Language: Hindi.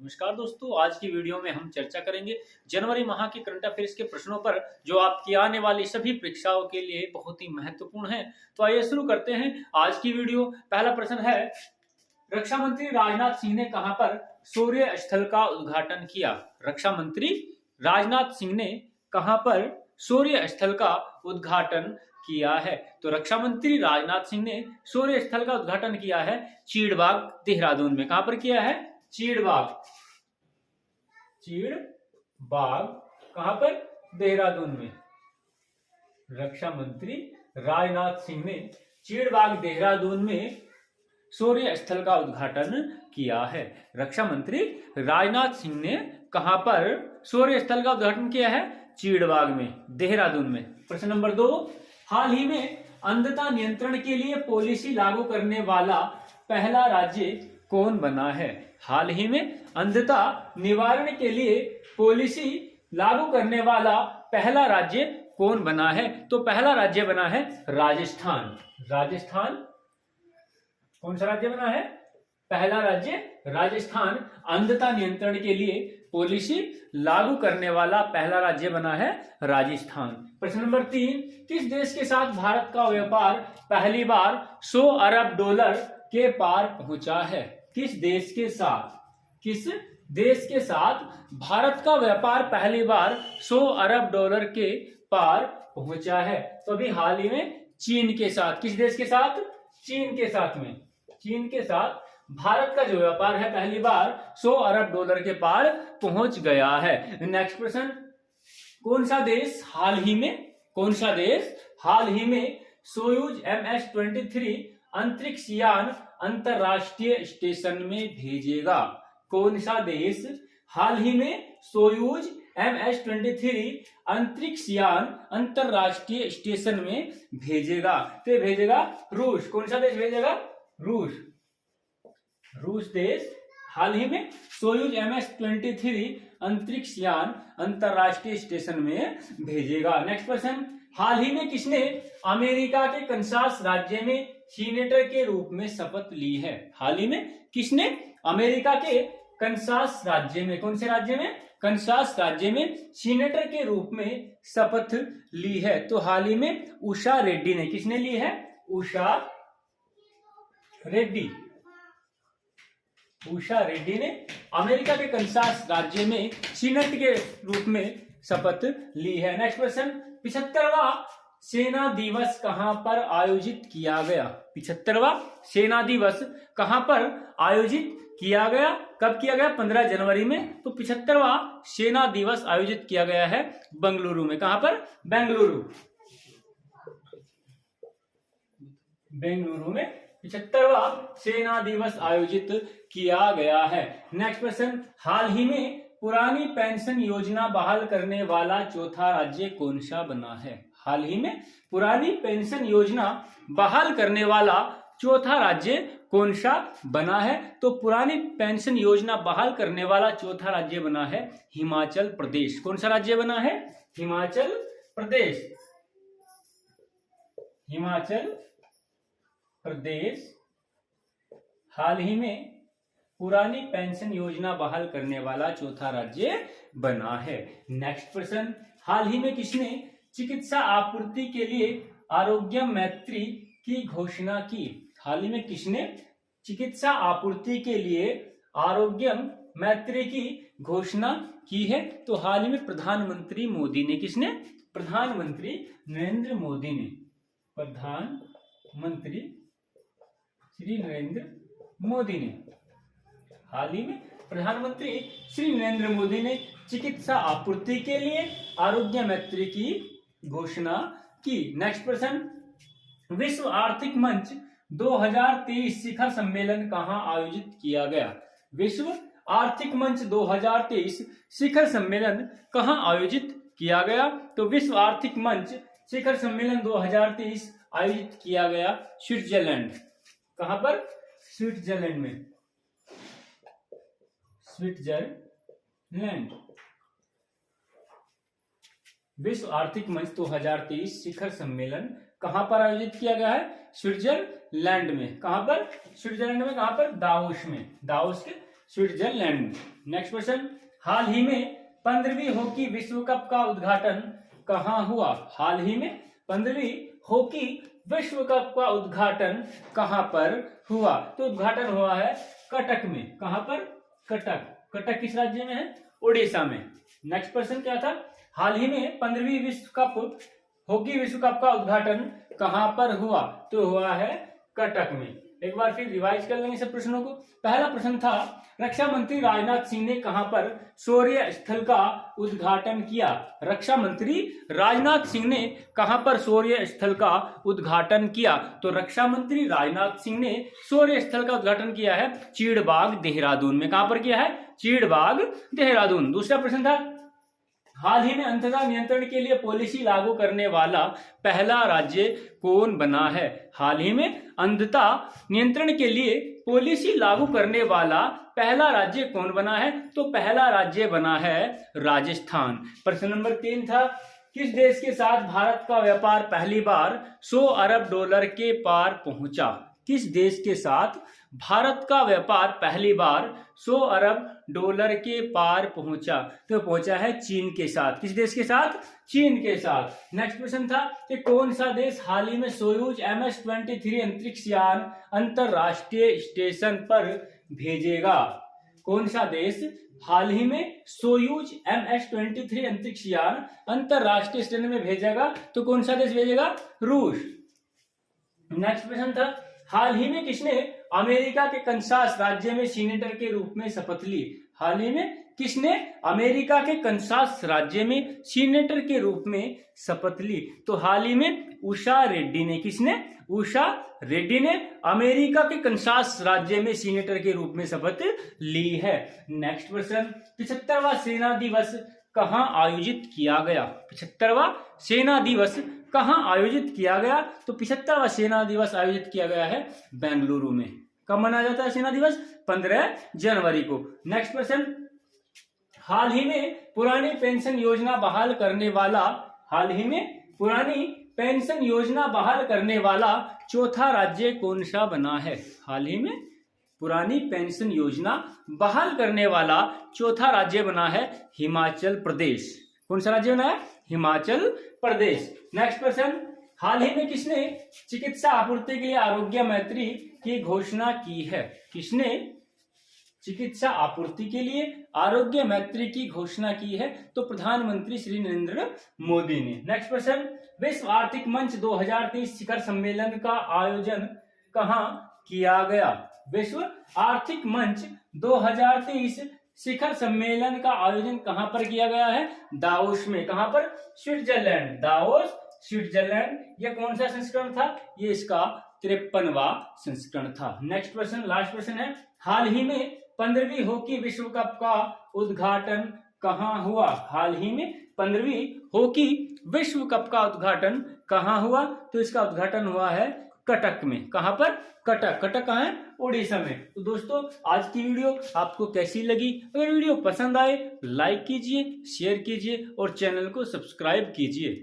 नमस्कार दोस्तों, आज की वीडियो में हम चर्चा करेंगे जनवरी माह के करंट अफेयर्स के प्रश्नों पर जो आपकी आने वाली सभी परीक्षाओं के लिए बहुत ही महत्वपूर्ण है। तो आइए शुरू करते हैं आज की वीडियो। पहला प्रश्न है, रक्षा मंत्री राजनाथ सिंह ने कहां पर शौर्य स्थल का उद्घाटन किया? रक्षा मंत्री राजनाथ सिंह ने कहां पर शौर्य स्थल का उद्घाटन किया है? तो रक्षा मंत्री राजनाथ सिंह ने शौर्य स्थल का उद्घाटन किया है चीड़बाग देहरादून में। कहां पर किया है? चीड़बाग कहां पर? देहरादून में। रक्षा मंत्री राजनाथ सिंह ने चीड़बाग देहरादून में शौर्य स्थल का उद्घाटन किया है। रक्षा मंत्री राजनाथ सिंह ने कहां पर शौर्य स्थल का उद्घाटन किया है? चीड़बाग में, देहरादून में। प्रश्न नंबर 2, हाल ही में अंधता नियंत्रण के लिए पॉलिसी लागू करने वाला पहला राज्य कौन बना है? हाल ही में अंधता निवारण के लिए पॉलिसी लागू करने वाला पहला राज्य कौन बना है? तो पहला राज्य बना है राजस्थान। राजस्थान कौन सा राज्य बना है? पहला राज्य राजस्थान अंधता नियंत्रण के लिए पॉलिसी लागू करने वाला पहला राज्य बना है राजस्थान। प्रश्न नंबर 3, किस देश के साथ भारत का व्यापार पहली बार 100 अरब डॉलर के पार पहुंचा है? किस देश के साथ भारत का व्यापार पहली बार 100 अरब डॉलर के पार पहुंचा है? तो अभी हाल ही में चीन के साथ। किस देश के साथ? चीन के साथ में। चीन के साथ भारत का जो व्यापार है पहली बार 100 अरब डॉलर के पार पहुंच गया है। नेक्स्ट प्रश्न, कौन सा देश हाल ही में सोयूज MS-23 अंतरिक्ष यान अंतरराष्ट्रीय स्टेशन में भेजेगा? कौन सा देश हाल ही में सोयूज MS-23 अंतरिक्ष यान अंतरराष्ट्रीय स्टेशन में भेजेगा? तो भेजेगा रूस। कौन सा देश भेजेगा? रूस देश हाल ही में सोयूज MS-23 अंतरिक्ष यान अंतरराष्ट्रीय स्टेशन में भेजेगा। नेक्स्ट प्रश्न, हाल ही में किसने अमेरिका के कनसास राज्य में सीनेटर के रूप में शपथ ली है? हाल ही में किसने अमेरिका के कनसास राज्य में, कौन से राज्य में? कनसास राज्य में सीनेटर के रूप में शपथ ली है? तो हाल ही में उषा रेड्डी ने। किसने ली है? उषा रेड्डी ने अमेरिका के कनसास राज्य में सीनेट के रूप में शपथ ली है। नेक्स्ट प्रश्न, 75वां सेना दिवस कहां पर आयोजित किया गया? 75वां सेना दिवस कहां पर आयोजित किया गया? कब किया गया? 15 जनवरी में। तो 75वां सेना दिवस आयोजित किया गया है बेंगलुरु में। कहां पर? बेंगलुरु में 75वां सेना दिवस आयोजित किया गया है। नेक्स्ट प्रश्न, हाल ही में पुरानी पेंशन योजना बहाल करने वाला चौथा राज्य कौन सा बना है? हाल ही में पुरानी पेंशन योजना बहाल करने वाला चौथा राज्य कौन सा बना है? तो पुरानी पेंशन योजना बहाल करने वाला चौथा राज्य बना है हिमाचल प्रदेश। कौन सा राज्य बना है? हिमाचल प्रदेश हाल ही में पुरानी पेंशन योजना बहाल करने वाला चौथा राज्य बना है। नेक्स्ट प्रश्न, हाल ही में किसने चिकित्सा आपूर्ति के लिए आरोग्य मैत्री की घोषणा की? हाल ही में किसने चिकित्सा आपूर्ति के लिए आरोग्य मैत्री की घोषणा की है? तो हाल ही में प्रधानमंत्री मोदी ने। किसने? प्रधानमंत्री नरेंद्र मोदी ने। प्रधानमंत्री श्री नरेंद्र मोदी ने। हाल ही में प्रधानमंत्री श्री नरेंद्र मोदी ने चिकित्सा आपूर्ति के लिए आरोग्य मैत्री की घोषणा की। नेक्स्ट प्रश्न, विश्व आर्थिक मंच 2023 शिखर सम्मेलन कहां आयोजित किया गया? विश्व आर्थिक मंच 2023 शिखर सम्मेलन कहां आयोजित किया गया? तो विश्व आर्थिक मंच शिखर सम्मेलन 2023 आयोजित किया गया स्विट्जरलैंड। कहां पर? स्विट्जरलैंड में। स्विट्जरलैंड। विश्व आर्थिक मंच 2023 शिखर सम्मेलन कहां पर आयोजित किया गया है? स्विट्जरलैंड में। कहां पर? स्विट्जरलैंड में। कहां पर? दावोस में। दावोस के स्विट्जरलैंड। नेक्स्ट क्वेश्चन, हाल ही में 15वीं हॉकी विश्व कप का उद्घाटन कहाँ हुआ? हाल ही में 15वीं हॉकी विश्व कप का उद्घाटन कहाँ पर हुआ? तो उद्घाटन हुआ है कटक में। कहाँ पर? कटक। कटक किस राज्य में है? उड़ीसा में। नेक्स्ट क्वेश्चन क्या था? हाल ही में 15वीं हॉकी विश्व कप का उद्घाटन कहाँ पर हुआ? तो हुआ है कटक में। एक बार फिर रिवाइज कर लेंगे सब प्रश्नों को। पहला प्रश्न था, रक्षा मंत्री राजनाथ सिंह ने कहां पर शौर्य स्थल का उद्घाटन किया? रक्षा मंत्री राजनाथ सिंह ने कहां पर शौर्य स्थल का उद्घाटन किया? तो रक्षा मंत्री राजनाथ सिंह ने शौर्य स्थल का उद्घाटन किया है चीड़बाग देहरादून में। कहां पर किया है? चीड़बाग देहरादून। दूसरा प्रश्न था, हाल ही में अंततः नियंत्रण के लिए पॉलिसी लागू करने वाला पहला राज्य कौन बना है? हाल ही में अंततः नियंत्रण के लिए पॉलिसी लागू करने वाला पहला राज्य कौन बना है? तो पहला राज्य बना है राजस्थान। प्रश्न नंबर 3 था, किस देश के साथ भारत का व्यापार पहली बार 100 अरब डॉलर के पार पहुंचा? किस देश के साथ भारत का व्यापार पहली बार 100 अरब डॉलर के पार पहुंचा? तो पहुंचा है चीन के साथ। किस देश के साथ? चीन के साथ। नेक्स्ट क्वेश्चन था कि कौन सा देश हाल ही में सोयूज MS-23 अंतरिक्ष यान अंतरराष्ट्रीय स्टेशन पर भेजेगा? कौन सा देश हाल ही में सोयूज MS-23 अंतरिक्ष यान अंतरराष्ट्रीय स्टेशन में भेजेगा? तो कौन सा देश भेजेगा? रूस। नेक्स्ट प्रश्न था, हाल ही में किसने अमेरिका के कंसास राज्य में सीनेटर के रूप में शपथ ली? हाल ही में किसने अमेरिका के कंसास राज्य में सीनेटर के रूप में शपथ ली? तो हाल ही में उषा रेड्डी ने। किसने? उषा रेड्डी ने अमेरिका के कंसास राज्य में सीनेटर के रूप में शपथ ली है। नेक्स्ट क्वेश्चन, 75वां सेना दिवस कहां आयोजित किया गया? 75वां सेना दिवस कहां आयोजित किया गया? तो 75वां सेना दिवस आयोजित किया गया है बेंगलुरु में। कब मनाया जाता है सेना दिवस? 15 जनवरी को। नेक्स्ट क्वेश्चन, हाल ही में पुरानी पेंशन योजना बहाल करने वाला चौथा राज्य कौन सा बना है? हाल ही में पुरानी पेंशन योजना बहाल करने वाला चौथा राज्य बना है हिमाचल प्रदेश। कौन सा राज्य बना है? हिमाचल प्रदेश। नेक्स्ट क्वेश्चन, हाल ही में किसने चिकित्सा आपूर्ति के लिए आरोग्य मैत्री की घोषणा की है? किसने चिकित्सा आपूर्ति के लिए आरोग्य मैत्री की घोषणा की है? तो प्रधानमंत्री श्री नरेंद्र मोदी ने। नेक्स्ट क्वेश्चन, विश्व आर्थिक मंच 2023 शिखर सम्मेलन का आयोजन कहां किया गया? विश्व आर्थिक मंच 2023 शिखर सम्मेलन का आयोजन कहां पर किया गया है? दावोस में। कहां पर? स्विट्जरलैंड। Davos Switzerland. यह कौन सा संस्करण था? ये इसका 53वां संस्करण था। नेक्स्ट क्वेश्चन, लास्ट क्वेश्चन है, हाल ही में 15वीं हॉकी विश्व कप का उद्घाटन कहां हुआ? हाल ही में 15वीं हॉकी विश्व कप का उद्घाटन कहां हुआ? तो इसका उद्घाटन हुआ है कटक में। कहां पर? कटक। कटक कहां है? उड़ीसा में। तो दोस्तों, आज की वीडियो आपको कैसी लगी? अगर वीडियो पसंद आए लाइक कीजिए, शेयर कीजिए और चैनल को सब्सक्राइब कीजिए।